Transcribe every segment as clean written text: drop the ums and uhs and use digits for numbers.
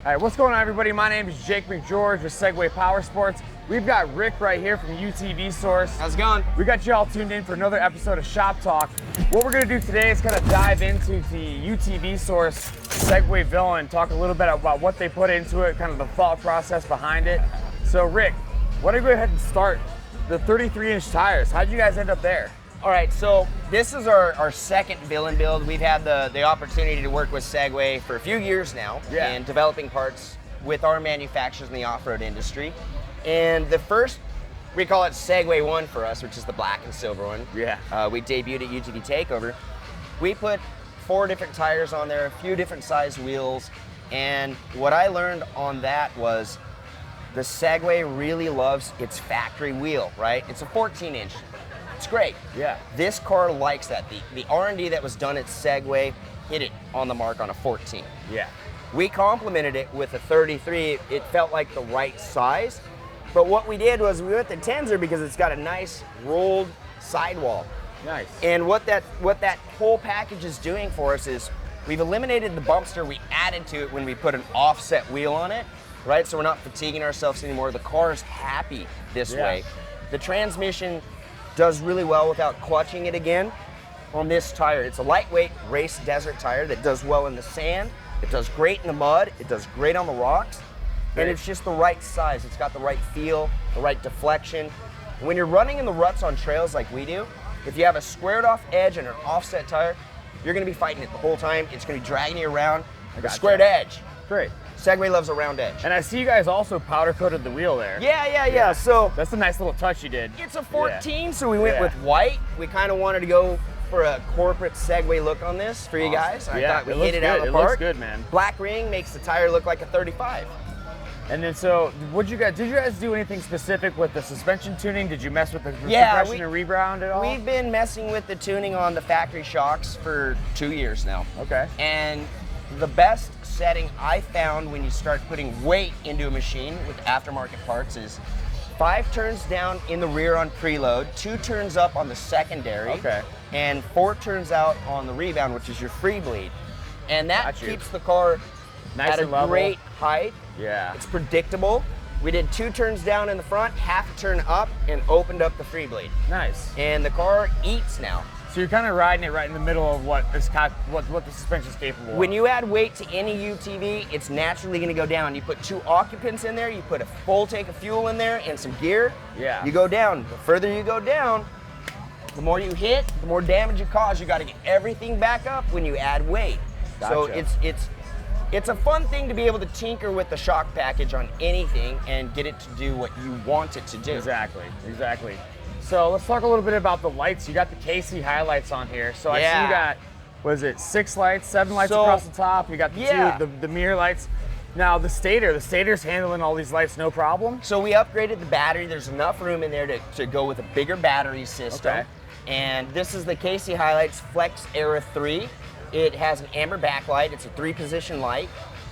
All right, what's going on, everybody? My name is Jake McGeorge with Segway Powersports. We've got Rick right here from UTV Source. How's it going? We got you all tuned in for another episode of Shop Talk. What we're gonna do today is kind of dive into the UTV Source Segway Villain, talk a little bit about what they put into it, kind of the thought process behind it. So Rick, why don't you go ahead and start the 33-inch tires? How'd you guys end up there? All right, so this is our second Villain build. We've had the opportunity to work with Segway for a few years now in developing parts with our manufacturers in the off-road industry. And the first, we call it Segway 1 for us, which is the black and silver one. Yeah. We debuted at UTV Takeover. We put 4 different tires on there, a few different size wheels, and what I learned on that was the Segway really loves its factory wheel, right? It's a 14-inch. It's great. Yeah. This car likes that. The R&D that was done at Segway hit it on the mark on a 14. Yeah. We complemented it with a 33. It felt like the right size. But what we did was we went the Tensor because it's got a nice rolled sidewall. Nice. And what that whole package is doing for us is we've eliminated the bumpster we added to it when we put an offset wheel on it, right? So we're not fatiguing ourselves anymore. The car is happy this way. The transmission does really well without clutching it again on this tire. It's a lightweight race desert tire that does well in the sand. It does great in the mud. It does great on the rocks. And it's just the right size. It's got the right feel, the right deflection. When you're running in the ruts on trails like we do, if you have a squared off edge and an offset tire, you're gonna be fighting it the whole time. It's gonna be dragging you around. A squared edge. Great. Segway loves a round edge. And I see you guys also powder coated the wheel there. Yeah. So that's a nice little touch you did. it's a 14, so we went with white. We kind of wanted to go for a corporate Segway look on this for you guys. I thought we hit it out of the park. It looks good, man. Black ring makes the tire look like a 35. And then so, did you guys do anything specific with the suspension tuning? Did you mess with the compression and rebound at all? We've been messing with the tuning on the factory shocks for 2 years now. Okay. And the best setting I found when you start putting weight into a machine with aftermarket parts is 5 turns down in the rear on preload, 2 turns up on the secondary, and 4 turns out on the rebound, which is your free bleed. And that keeps the car nice at and a level. great height. Yeah. It's predictable. We did 2 turns down in the front, half a turn up, and opened up the free bleed. Nice. And the car eats now. So you're kind of riding it right in the middle of what the suspension is capable of. When you add weight to any UTV, it's naturally going to go down. You put 2 occupants in there, you put a full tank of fuel in there and some gear, you go down. The further you go down, the more you hit, the more damage you cause. You got to get everything back up when you add weight. So it's a fun thing to be able to tinker with the shock package on anything and get it to do what you want it to do. Exactly. So let's talk a little bit about the lights. You got the KC highlights on here. So I see you got, what is it, 6 lights, 7 lights across the top. You got the the mirror lights. Now the stator's handling all these lights no problem. So we upgraded the battery. There's enough room in there to go with a bigger battery system. Okay. And this is the KC Highlights Flex Era 3. It has an amber backlight. It's a 3-position light.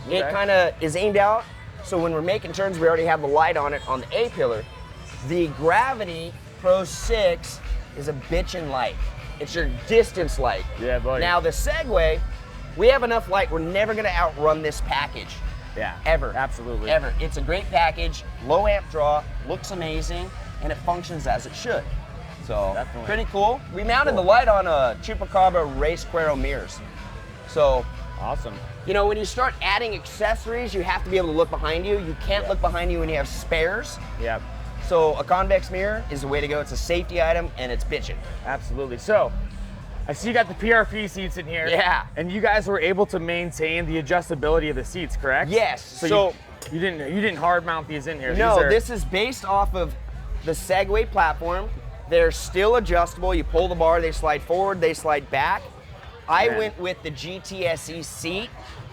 It kind of is aimed out, so when we're making turns, we already have the light on it on the A-pillar. The Gravity Pro 6 is a bitchin' light. It's your distance light. Yeah, buddy. Now the Segway, we have enough light. We're never gonna outrun this package. Yeah. Ever. Absolutely. Ever. It's a great package, low amp draw, looks amazing, and it functions as it should. So, pretty cool. We mounted the light on a Chupacabra Race Quero mirrors. So, awesome. You know, when you start adding accessories, you have to be able to look behind you. You can't look behind you when you have spares. Yep. So a convex mirror is the way to go. It's a safety item and it's bitchin'. Absolutely. So, I see you got the Prpseats in here. Yeah. And you guys were able to maintain the adjustability of the seats, correct? Yes. So you didn't hard mount these in here. No, this is based off of the Segway platform. They're still adjustable. You pull the bar, they slide forward, they slide back. I went with the GTSE seat.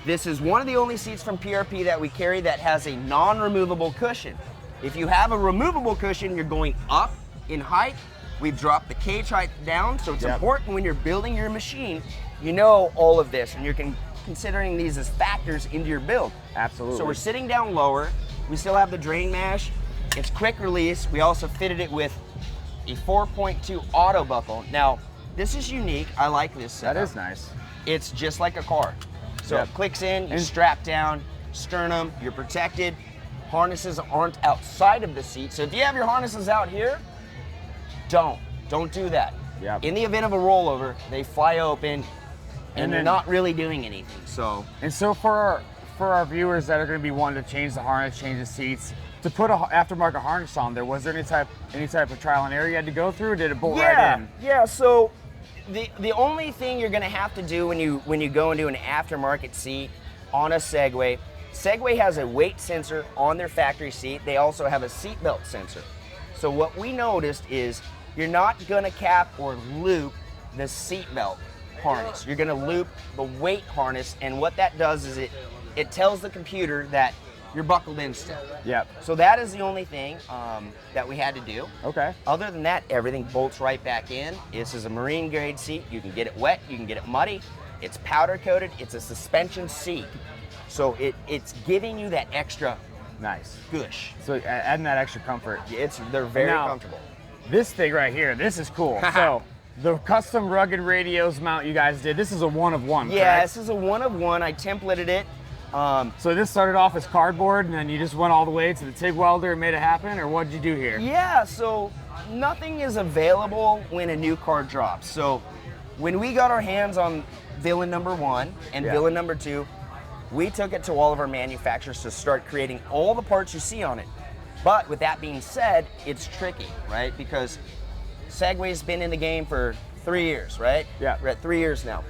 This is one of the only seats from PRP that we carry that has a non-removable cushion. If you have a removable cushion, you're going up in height. We've dropped the cage height down, so it's important when you're building your machine, you know all of this, and you're considering these as factors into your build. Absolutely. So we're sitting down lower. We still have the drain mash. It's quick release. We also fitted it with a 4.2 auto buckle. Now, this is unique. I like this setup. That is nice. It's just like a car. So it clicks in, you strap down, sternum, you're protected. Harnesses aren't outside of the seat. So if you have your harnesses out here, don't do that. Yep. In the event of a rollover, they fly open and then you're not really doing anything. So for our viewers that are going to be wanting to change the harness, change the seats, to put an aftermarket harness on there, was there any type of trial and error you had to go through, or did it bolt right in? Yeah, so the only thing you're gonna have to do when you go into an aftermarket seat on a Segway has a weight sensor on their factory seat. They also have a seatbelt sensor. So what we noticed is you're not gonna cap or loop the seatbelt harness. You're gonna loop the weight harness, and what that does is it tells the computer that you're buckled in still. Yep. So that is the only thing that we had to do. Okay. Other than that, everything bolts right back in. This is a marine grade seat. You can get it wet, you can get it muddy. It's powder coated, it's a suspension seat. So it's giving you that extra Nice. gush. So adding that extra comfort. They're very Now, comfortable. This thing right here, this is cool. So the custom Rugged Radios mount you guys did, this is a one of one, Yeah, correct? this is a one of one. I templated it. So this started off as cardboard, and then you just went all the way to the TIG welder and made it happen, or what did you do here? Yeah, so nothing is available when a new car drops. So when we got our hands on Villain number 1 and Villain number 2, we took it to all of our manufacturers to start creating all the parts you see on it. But with that being said, it's tricky, right? Because Segway's been in the game for 3 years, right? Yeah. We're at 3 years now.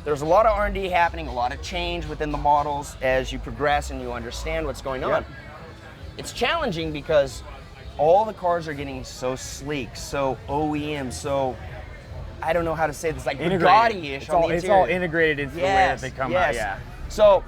There's a lot of R&D happening, a lot of change within the models as you progress and you understand what's going on. Yep. It's challenging because all the cars are getting so sleek, so OEM, so I don't know how to say this, like Bugatti-ish on the It's interior. all integrated into the way that they come out, yeah. So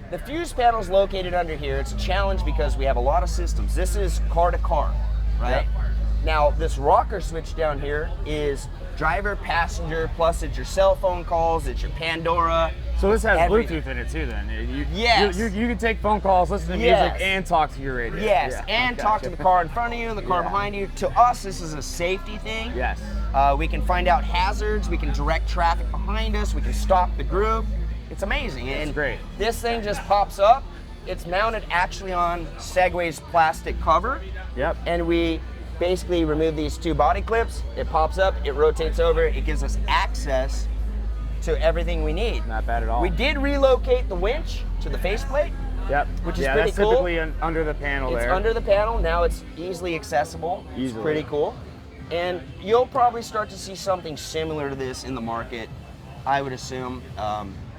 the fuse panel is located under here. It's a challenge because we have a lot of systems. This is car to car, right? Yep. Now this rocker switch down here is driver, passenger, plus it's your cell phone calls, it's your Pandora. So this has Everything. Bluetooth in it too then? Yes. You can take phone calls, listen to Yes. music, and talk to your radio. Yes, Yeah. and Gotcha. talk to the car in front of you and the car Yeah. behind you. To us, this is a safety thing. Yes. We can find out hazards, we can direct traffic behind us, we can stop the group. It's amazing. And great. This thing just pops up. It's mounted actually on Segway's plastic cover. Yep. And we basically remove these 2 body clips. It pops up, it rotates over, it gives us access to everything we need. Not bad at all. We did relocate the winch to the faceplate. Yep. Which is yeah, pretty that's cool. typically under the panel It's there. under the panel. Now it's easily accessible. Easily. It's pretty cool. And you'll probably start to see something similar to this in the market, I would assume.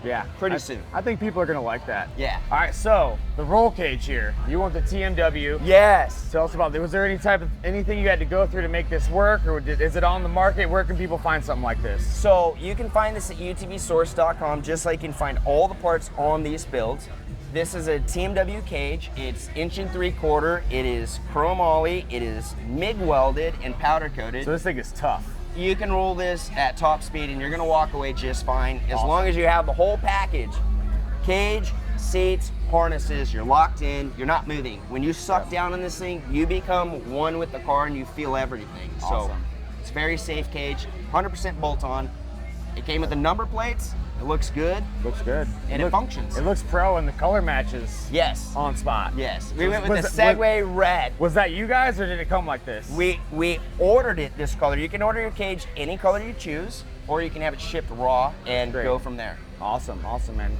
Yeah. Pretty soon. I think people are going to like that. Yeah. All right, so the roll cage here. You want the TMW. Yes. Tell us about it. Was there anything you had to go through to make this work, or is it on the market? Where can people find something like this? So you can find this at utvsource.com, just like you can find all the parts on these builds. This is a TMW cage. It's 1 3/4. It is chrome ollie. It is MIG welded and powder coated. So this thing is tough. You can roll this at top speed and you're gonna walk away just fine as long as you have the whole package. Cage, seats, harnesses, you're locked in, you're not moving. When you suck down on this thing, you become one with the car and you feel everything. So Awesome. it's a very safe cage, 100% bolt on. It came with the number plates, it looks good, Looks good. and it functions. It looks pro, and the color matches Yes, on spot. yes. We went with Was the it- Segway red. Was that you guys, or did it come like this? We ordered it this color. You can order your cage any color you choose, or you can have it shipped raw and Great. go from there. Awesome, man.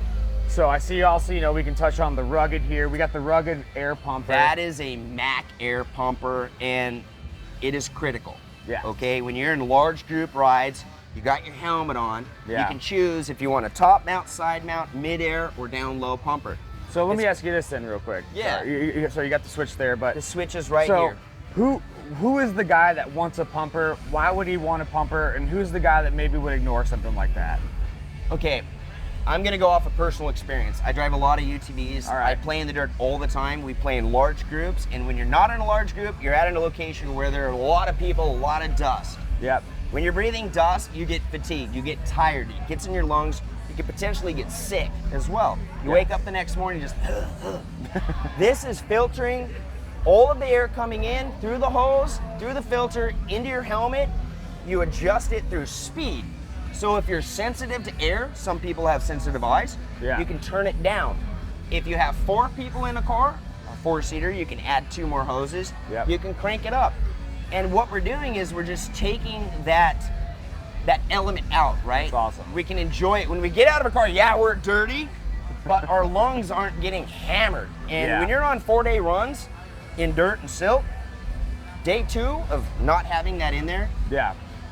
So I see also, we can touch on the Rugged here. We got the Rugged Air Pumper. That is a Mac air pumper, and it is critical. Yeah. Okay, when you're in large group rides, you got your helmet on. Yeah. You can choose if you want a top mount, side mount, mid-air, or down low pumper. So let me ask you this then real quick. Yeah. So you got the switch there, but The switch is right so here. who is the guy that wants a pumper? Why would he want a pumper? And who's the guy that maybe would ignore something like that? Okay, I'm gonna go off of personal experience. I drive a lot of UTVs. All right. I play in the dirt all the time. We play in large groups, and when you're not in a large group, you're at a location where there are a lot of people, a lot of dust. Yep. When you're breathing dust, you get fatigued, you get tired, it gets in your lungs, you could potentially get sick as well. You wake up the next morning just, This is filtering all of the air coming in through the hose, through the filter, into your helmet. You adjust it through speed. So if you're sensitive to air, some people have sensitive eyes, Yeah. you can turn it down. If you have 4 people in a car, a 4-seater, you can add 2 more hoses. Yep. You can crank it up. And what we're doing is we're just taking that element out, right? That's awesome. We can enjoy it. When we get out of a car, yeah, we're dirty, but our lungs aren't getting hammered. And when you're on 4-day runs in dirt and silt, day 2 of not having that in there,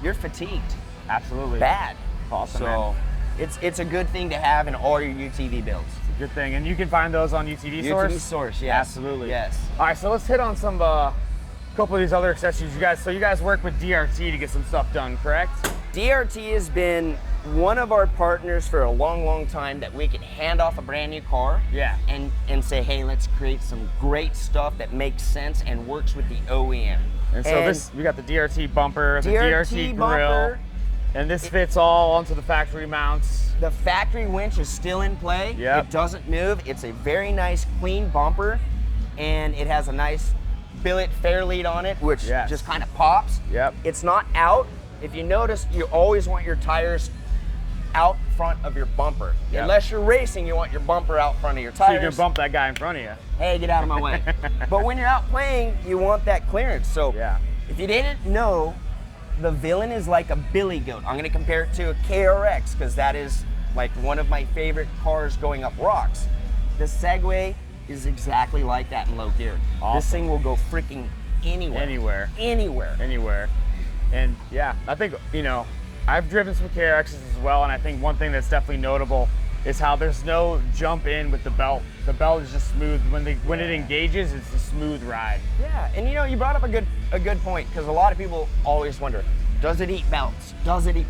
you're fatigued. Absolutely. Bad. Awesome, So man. it's a good thing to have in all your UTV builds. It's a good thing. And you can find those on UTV Source? UTV Source, yes. Absolutely. Yes. All right, so let's hit on some couple of these other accessories. You guys work with DRT to get some stuff done, correct? DRT has been one of our partners for a long time that we can hand off a brand new car and say, hey, let's create some great stuff that makes sense and works with the OEM. And so we got the DRT bumper, the DRT grill, and this fits all onto the factory mounts. The factory winch is still in play. Yep. It doesn't move. It's a very nice, clean bumper, and it has a nice billet fair lead on it, which just kind of pops. Yep. It's not out. If you notice, you always want your tires out front of your bumper. Yep. Unless you're racing, you want your bumper out front of your tires. So you can bump that guy in front of you. Hey, get out of my way. But when you're out playing, you want that clearance. So if you didn't know, the Villain is like a billy goat. I'm gonna compare it to a KRX because that is like one of my favorite cars going up rocks. The Segway is exactly like that in low gear. Awesome. This thing will go freaking anywhere. Anywhere. And I think, I've driven some KRXs as well, and I think one thing that's definitely notable is how there's no jump in with the belt. The belt is just smooth. When it engages, it's a smooth ride. Yeah, and you brought up a good point, because a lot of people always wonder, does it eat belts? Does it eat?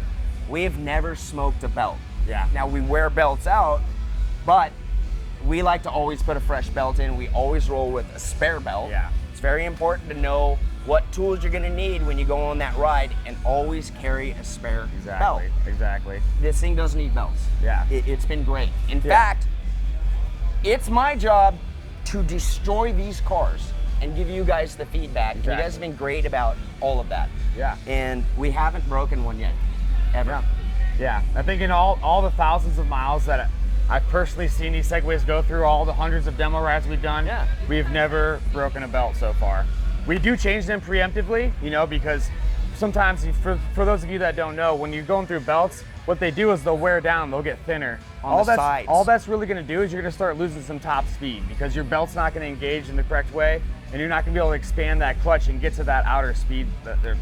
We've never smoked a belt. Yeah. Now we wear belts out, but we like to always put a fresh belt in. We always roll with a spare belt. Yeah. It's very important to know what tools you're gonna need when you go on that ride, and always carry a spare belt. Exactly. This thing doesn't need belts. Yeah. It's been great. In fact, it's my job to destroy these cars and give you guys the feedback. Exactly. You guys have been great about all of that. Yeah. And we haven't broken one yet, ever. Yeah. I think in all the thousands of miles that I've personally seen these Segways go through, all the hundreds of demo rides we've done, we've never broken a belt so far. We do change them preemptively, because sometimes, for those of you that don't know, when you're going through belts, what they do is they'll wear down, they'll get thinner. On the sides. All that's really gonna do is you're gonna start losing some top speed because your belt's not gonna engage in the correct way, and you're not gonna be able to expand that clutch and get to that outer speed that they're.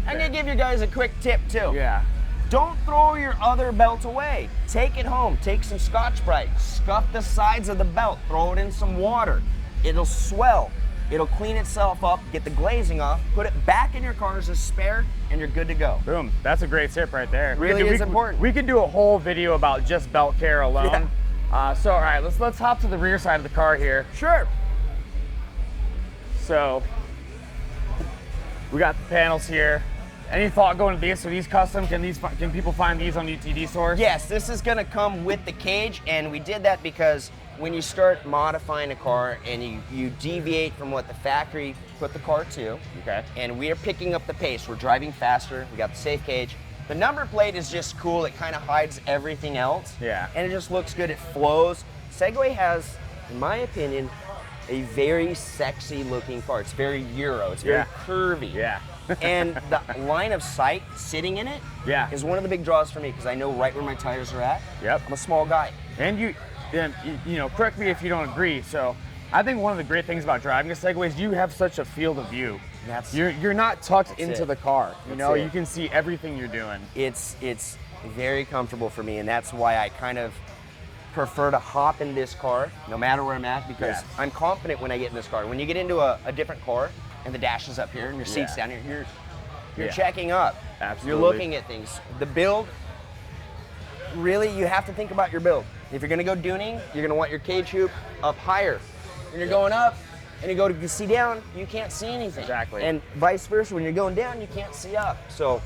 I'm gonna give you guys a quick tip too. Yeah. Don't throw your other belt away. Take it home, take some Scotch-Brite, scuff the sides of the belt, throw it in some water. It'll swell. It'll clean itself up, get the glazing off, put it back in your car as a spare, and you're good to go. Boom, that's a great tip right there. Really is important. We could do a whole video about just belt care alone. So all right, let's hop to the rear side of the car here. Sure. So we got the panels here. Any thought going to these? Are these custom? Can people find these on UTV Source? Yes, this is gonna come with the cage, and we did that because when you start modifying a car and you deviate from what the factory put the car to, and we are picking up the pace, we're driving faster, we got the safe cage. The number plate is just cool, it kind of hides everything else. Yeah. And it just looks good, it flows. Segway has, in my opinion, a very sexy looking car. It's very Euro, it's very curvy. Yeah. And the line of sight sitting in it is one of the big draws for me, because I know right where my tires are at. Yep. I'm a small guy. And you correct me if you don't agree. So I think one of the great things about driving a Segway is you have such a field of view. You're not tucked into the car. You can see everything you're doing. It's very comfortable for me, and that's why I kind of prefer to hop in this car no matter where I'm at, because I'm confident when I get in this car. When you get into a different car and the dash is up here and your seat's down here, you're checking up. Absolutely. You're looking at things. The build, really, you have to think about your build. If you're gonna go duning, you're gonna want your cage hoop up higher. When you're going up and you go to see down, you can't see anything. Exactly. And vice versa, when you're going down, you can't see up. So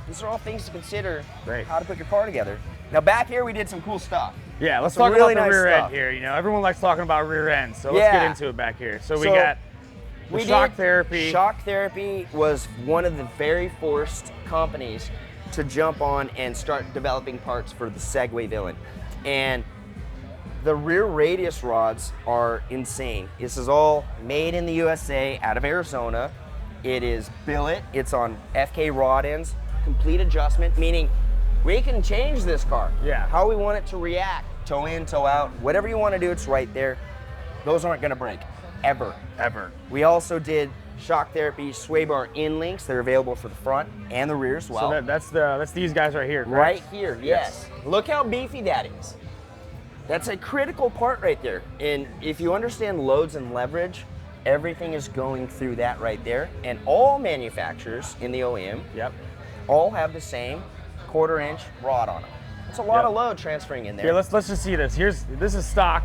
these are all things to consider how to put your car together. Now back here, we did some cool stuff. Yeah, let's Some talk really about the nice rear stuff. end here. Everyone likes talking about rear ends, so let's get into it back here. So we got the Shock Therapy. Shock Therapy was one of the very first companies to jump on and start developing parts for the Segway Villain. And The rear radius rods are insane. This is all made in the USA out of Arizona. It is billet. It's on FK rod ends, complete adjustment, meaning we can change this car. Yeah. How we want it to react, toe in, toe out, whatever you want to do, it's right there. Those aren't going to break, ever. Ever. We also did Shock Therapy sway bar in links. They're available for the front and the rear as well. So that's these guys right here, correct? Right here, yes. Look how beefy that is. That's a critical part right there. And if you understand loads and leverage, everything is going through that right there. And all manufacturers in the OEM all have the same 1/4 inch rod on them. It's a lot of load transferring in there. Here, let's just see this. This is stock.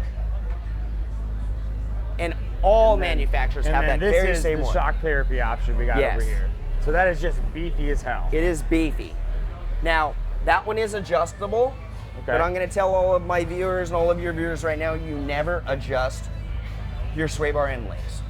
And all manufacturers have that very same the one. shock therapy option we got over here. So that is just beefy as hell. It is beefy. Now, that one is adjustable. But I'm going to tell all of my viewers and all of your viewers right now, you never adjust your sway bar end links.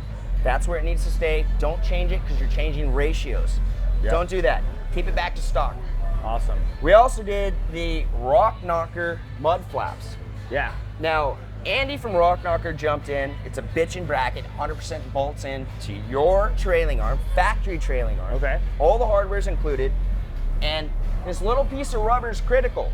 That's where it needs to stay. Don't change it because you're changing ratios. Don't do that. Keep it back to stock. Awesome. We also did the Rock Knocker mud flaps. Yeah. Now, Andy from Rock Knocker jumped in. It's a bitchin' bracket, 100% bolts in to your trailing arm, factory trailing arm. Okay. All the hardware's included. And this little piece of rubber is critical,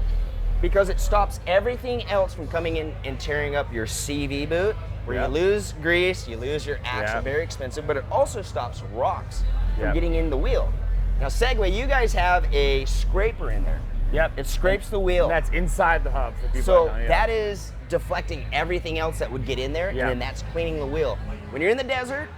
because it stops everything else from coming in and tearing up your CV boot, where you lose grease, you lose your axle, very expensive, but it also stops rocks from getting in the wheel. Now Segway, you guys have a scraper in there. Yep. It scrapes the wheel. And that's inside the hub. For people So that know, that is deflecting everything else that would get in there, and then that's cleaning the wheel. When you're in the desert,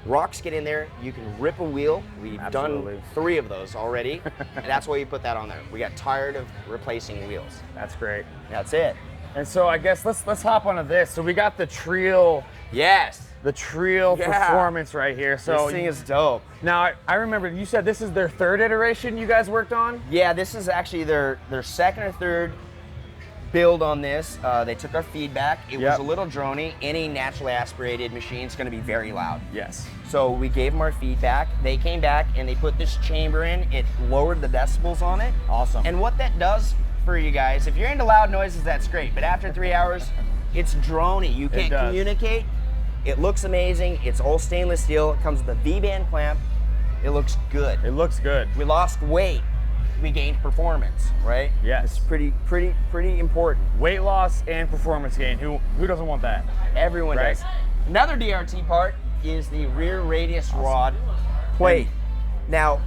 rocks get in there, you can rip a wheel. We've done 3 of those already, and that's why you put that on there. We got tired of replacing wheels. That's great. That's it. And so I guess let's hop onto this. So we got the Treel. Yes. The Treel Performance right here. So this thing is dope. Now I remember you said this is their 3rd iteration you guys worked on? Yeah, this is actually their 2nd or 3rd build on this. They took our feedback. It was a little drony. Any naturally aspirated machine is going to be very loud. Yes. So we gave them our feedback. They came back and they put this chamber in. It lowered the decibels on it. Awesome. And what that does for you guys, if you're into loud noises, that's great. But after 3 hours, it's drony. You can't communicate. It looks amazing. It's all stainless steel. It comes with a V-band clamp. It looks good. It looks good. We lost weight. We gained performance, right? Yes. It's pretty important. Weight loss and performance gain. Who doesn't want that? Everyone does. Another DRT part is the rear radius rod plate. Now,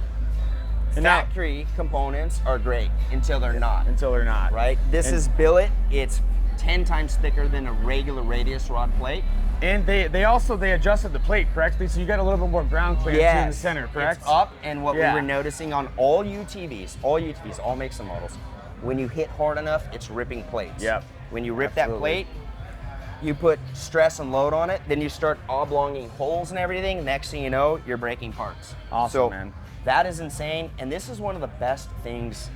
factory components are great until they're not. Until they're not. Right? This is billet. It's 10 times thicker than a regular radius rod plate. And they adjusted the plate correctly, so you got a little bit more ground clearance in the center, correct? It's up, and what we were noticing on all UTVs, all makes and models, when you hit hard enough, it's ripping plates. Yep. When you rip that plate, you put stress and load on it, then you start oblonging holes and everything. Next thing you know, you're breaking parts. Awesome, man. That is insane, and this is one of the best things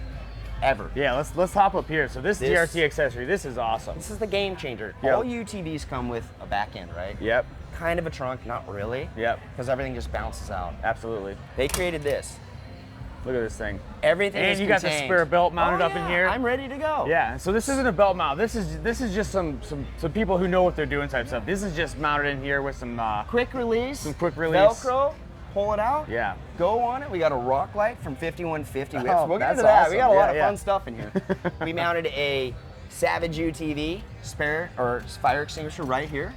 ever. Yeah, let's hop up here. So this DRT accessory, this is awesome. This is the game changer. All UTVs come with a back end, right? Yep. Kind of a trunk, not really. Yep. Because everything just bounces out. Absolutely. They created this. Look at this thing. Everything is And you got the spare belt mounted up in here. I'm ready to go. Yeah, so this isn't a belt mount. This is just some people who know what they're doing type stuff. This is just mounted in here with some quick release. Some quick release. Velcro. Pull it out. Yeah. Go on it. We got a rock light from 5150. We'll get into that. Awesome. We got a lot of fun stuff in here. We mounted a Savage UTV spare or fire extinguisher right here.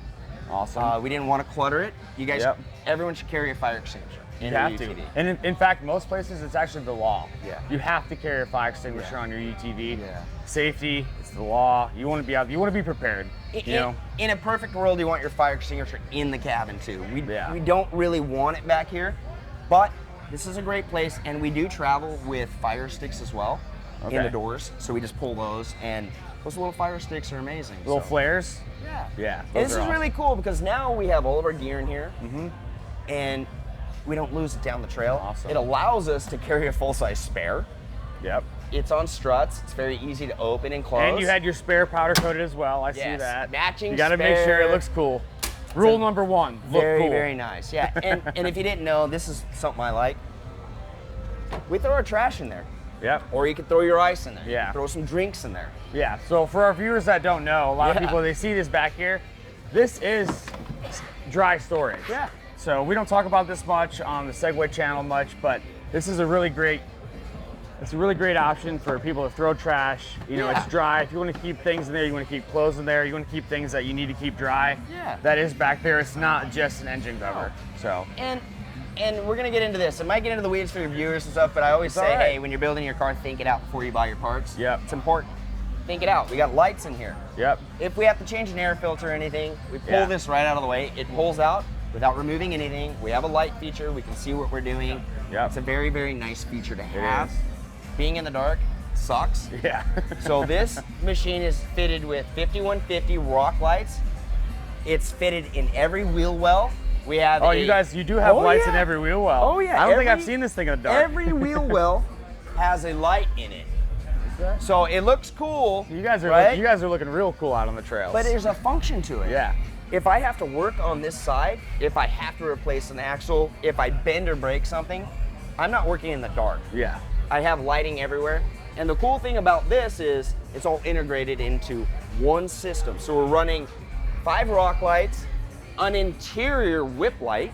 Awesome. We didn't want to clutter it. You guys, everyone should carry a fire extinguisher. You have to. And in fact, most places it's actually the law. Yeah. You have to carry a fire extinguisher on your UTV. Yeah. Safety, it's the law. You want to be out. You want to be prepared. You know. In a perfect world, you want your fire extinguisher in the cabin too. We don't really want it back here, but this is a great place, and we do travel with fire sticks as well in the doors. So we just pull those, and those little fire sticks are amazing. Little flares. Yeah. Yeah. This is really cool because now we have all of our gear in here, and we don't lose it down the trail. Awesome. It allows us to carry a full-size spare. Yep. It's on struts. It's very easy to open and close. And you had your spare powder coated as well. I see that. Matching. You got to make sure it looks cool. Rule number 1: look very, cool. very nice. Yeah. And if you didn't know, this is something I like. We throw our trash in there. Yep. Or you can throw your ice in there. Yeah. Throw some drinks in there. Yeah, so for our viewers that don't know, a lot of people, they see this back here. This is dry storage. Yeah. So we don't talk about this much on the Segway channel much, but this is a really great option for people to throw trash. You know, it's dry. If you want to keep things in there, you want to keep clothes in there, you want to keep things that you need to keep dry. Yeah. That is back there. It's not just an engine cover. So. And we're gonna get into this. It might get into the weeds for your viewers and stuff, but I always say, hey, when you're building your car, think it out before you buy your parts. Yep. It's important. Think it out. We got lights in here. Yep. If we have to change an air filter or anything, we pull this right out of the way. It pulls out without removing anything. We have a light feature. We can see what we're doing. Yep. It's a very, very nice feature to have. Being in the dark sucks. Yeah. So this machine is fitted with 5150 rock lights. It's fitted in every wheel well. We have you do have lights in every wheel well. Oh yeah. I don't think I've seen this thing in the dark. Every wheel well has a light in it. So it looks cool. You guys are looking real cool out on the trails. But there's a function to it. Yeah. If I have to work on this side, if I have to replace an axle, if I bend or break something, I'm not working in the dark. Yeah. I have lighting everywhere. And the cool thing about this is it's all integrated into one system. So we're running 5 rock lights, an interior whip light,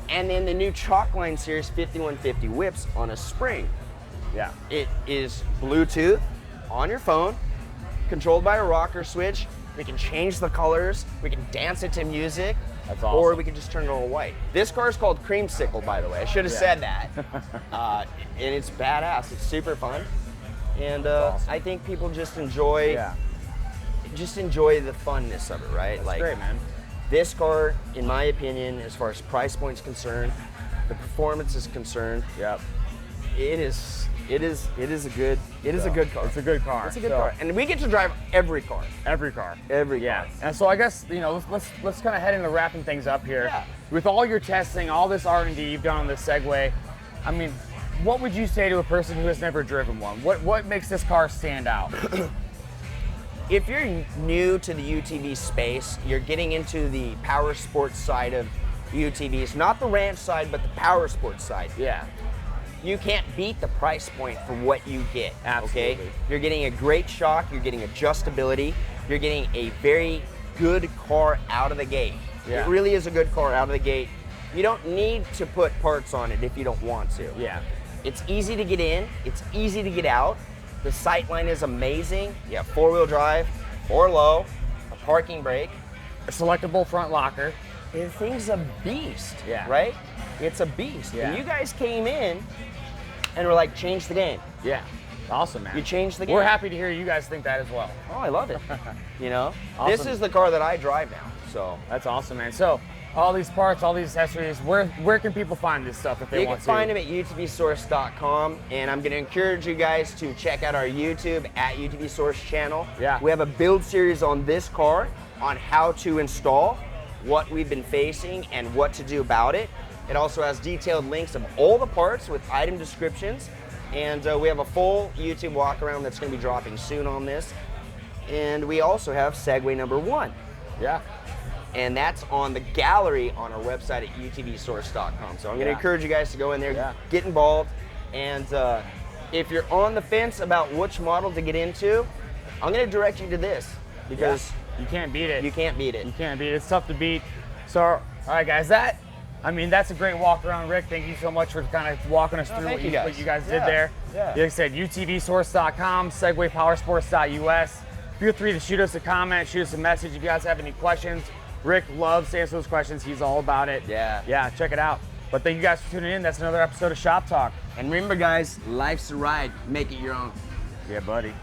and then the new Chalkline Series 5150 whips on a spring. Yeah. It is Bluetooth on your phone, controlled by a rocker switch. We can change the colors. We can dance it to music. That's awesome. Or we can just turn it all white. This car is called Creamsicle, by the way. I should have said that. And it's badass. It's super fun. And awesome. I think people just enjoy the funness of it, right? That's great, man. This car, in my opinion, as far as price point's concerned, the performance is concerned, it is a good car. It's a good car. It's a good car. And we get to drive every car. Every car. Every car. And so I guess, you know, let's kind of head into wrapping things up here. Yeah. With all your testing, all this R&D you've done on this Segway, I mean, what would you say to a person who has never driven one? What makes this car stand out? If you're new to the UTV space, you're getting into the power sports side of UTVs, not the ranch side, but the power sports side. Yeah. You can't beat the price point for what you get. Absolutely. Okay? You're getting a great shock, you're getting adjustability, you're getting a very good car out of the gate. Yeah. It really is a good car out of the gate. You don't need to put parts on it if you don't want to. Yeah. It's easy to get in, it's easy to get out. The sight line is amazing. You have 4-wheel drive, 4-low, a parking brake, A selectable front locker. the thing's a beast, Yeah. right? It's a beast. Yeah. And you guys came in and were like, change the game. Yeah. Awesome, man. You changed the game. We're happy to hear you guys think that as well. Oh, I love it. You know? Awesome. This is the car that I drive now, so. That's awesome, man. So, all these parts, all these accessories, where can people find this stuff if they You want can to? find them at utvsource.com, and I'm going to encourage you guys to check out our YouTube at UTV Source channel. Yeah. We have a build series on this car on how to install, what we've been facing, and what to do about it. It also has detailed links of all the parts with item descriptions, and we have a full YouTube walk around that's going to be dropping soon on this. And we also have Segway number 1. Yeah. And that's on the gallery on our website at utvsource.com. So I'm going to encourage you guys to go in there, get involved, and if you're on the fence about which model to get into, I'm going to direct you to this because you can't beat it. you can't beat it. You can't beat it. It's tough to beat. So, all right, guys, that's a great walk around. Rick, thank you so much for kind of walking us through what you guys did there. Yeah. Like I said, utvsource.com, segwaypowersports.us. Feel free to shoot us a comment, shoot us a message if you guys have any questions. Rick loves to answer those questions. He's all about it. Yeah. Yeah, check it out. But thank you guys for tuning in. That's another episode of Shop Talk. And remember, guys, life's a ride. Make it your own. Yeah, buddy.